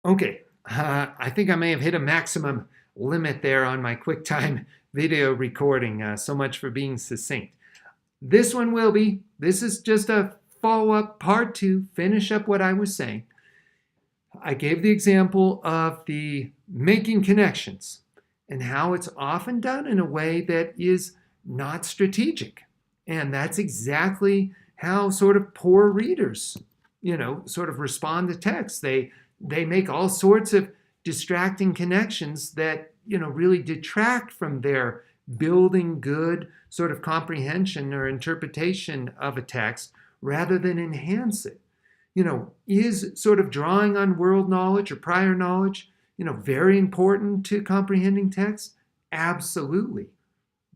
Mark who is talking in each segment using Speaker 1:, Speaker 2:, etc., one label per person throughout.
Speaker 1: Okay, I think I may have hit a maximum limit there on my QuickTime video recording. So much for being succinct. This one will be. This is just a follow-up, part two, finish up what I was saying. I gave the example of the making connections and how it's often done in a way that is not strategic. And that's exactly how sort of poor readers, sort of respond to text. They make all sorts of distracting connections that, really detract from their building good sort of comprehension or interpretation of a text rather than enhance it. Is sort of drawing on world knowledge or prior knowledge, very important to comprehending text? Absolutely.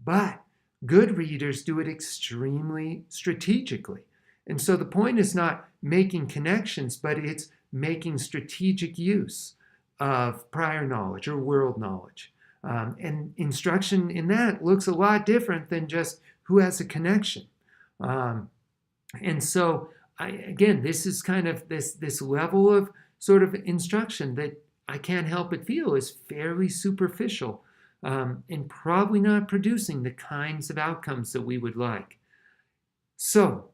Speaker 1: But good readers do it extremely strategically. And so the point is not making connections, but it's making strategic use of prior knowledge or world knowledge. And instruction in that looks a lot different than just who has a connection. And so, again, this is kind of this level of sort of instruction that I can't help but feel is fairly superficial and probably not producing the kinds of outcomes that we would like. So,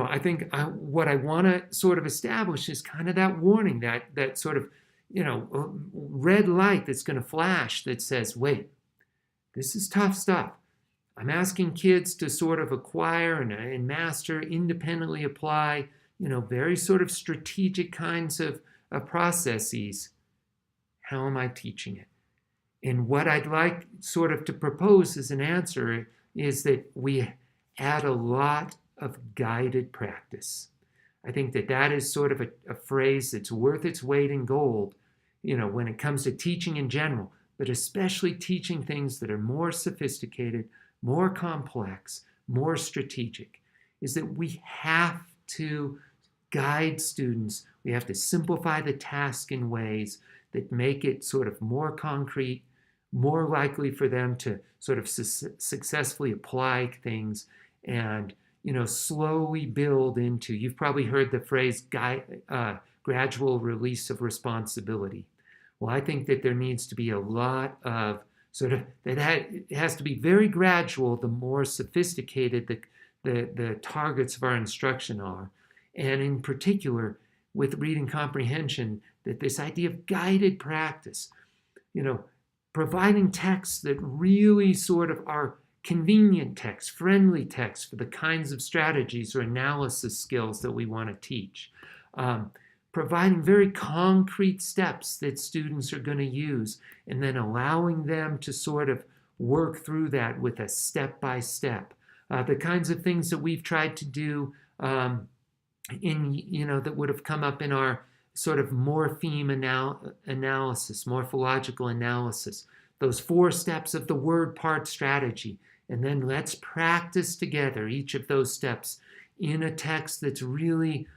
Speaker 1: I think what I want to sort of establish is kind of that warning, that sort of, red light that's going to flash that says, wait, this is tough stuff. I'm asking kids to sort of acquire and master, independently apply, very sort of strategic kinds of processes. How am I teaching it? And what I'd like sort of to propose as an answer is that we add a lot of guided practice. I think that is sort of a phrase that's worth its weight in gold, when it comes to teaching in general, but especially teaching things that are more sophisticated, more complex, more strategic, is that we have to guide students. We have to simplify the task in ways that make it sort of more concrete, more likely for them to sort of successfully apply things and, slowly build into, you've probably heard the phrase gradual release of responsibility. Well, I think that there needs to be a lot of sort of, it has to be very gradual the more sophisticated the targets of our instruction are. And in particular, with reading comprehension, that this idea of guided practice, providing texts that really sort of are convenient texts, friendly texts for the kinds of strategies or analysis skills that we want to teach. Providing very concrete steps that students are going to use, and then allowing them to sort of work through that with a step-by-step. The kinds of things that we've tried to do that would have come up in our sort of analysis, morphological analysis, those 4 steps of the word part strategy. And then let's practice together each of those steps in a text that's really,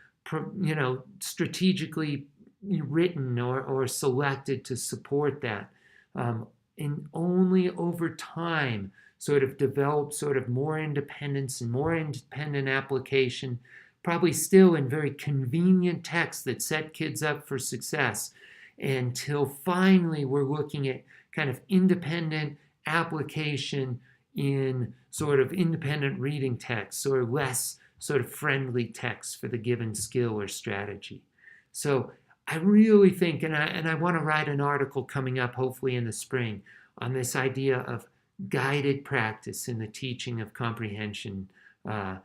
Speaker 1: strategically written or selected to support that. And only over time sort of develop sort of more independence and more independent application, probably still in very convenient texts that set kids up for success, until finally we're looking at kind of independent application in sort of independent reading texts or less sort of friendly texts for the given skill or strategy. So I really think, and I want to write an article coming up hopefully in the spring on this idea of guided practice in the teaching of comprehension. I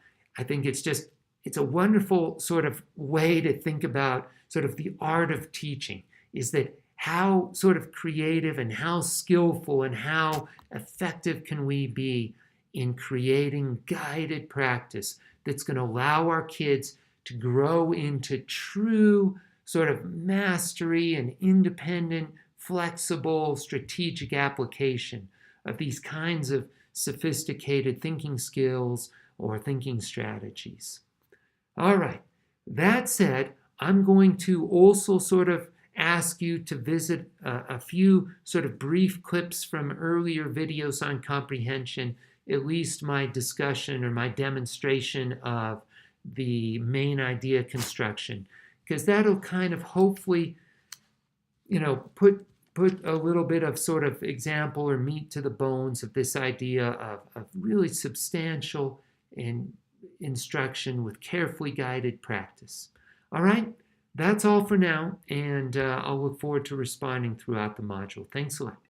Speaker 1: think it's a wonderful sort of way to think about sort of the art of teaching, is that how sort of creative and how skillful and how effective can we be in creating guided practice that's going to allow our kids to grow into true sort of mastery and independent, flexible, strategic application of these kinds of sophisticated thinking skills or thinking strategies. All right, that said, I'm going to also sort of ask you to visit a few sort of brief clips from earlier videos on comprehension, at least my discussion or my demonstration of the main idea construction, because that'll kind of hopefully put a little bit of sort of example or meat to the bones of this idea of really substantial instruction with carefully guided practice. All right, that's all for now, and I'll look forward to responding throughout the module. Thanks a lot.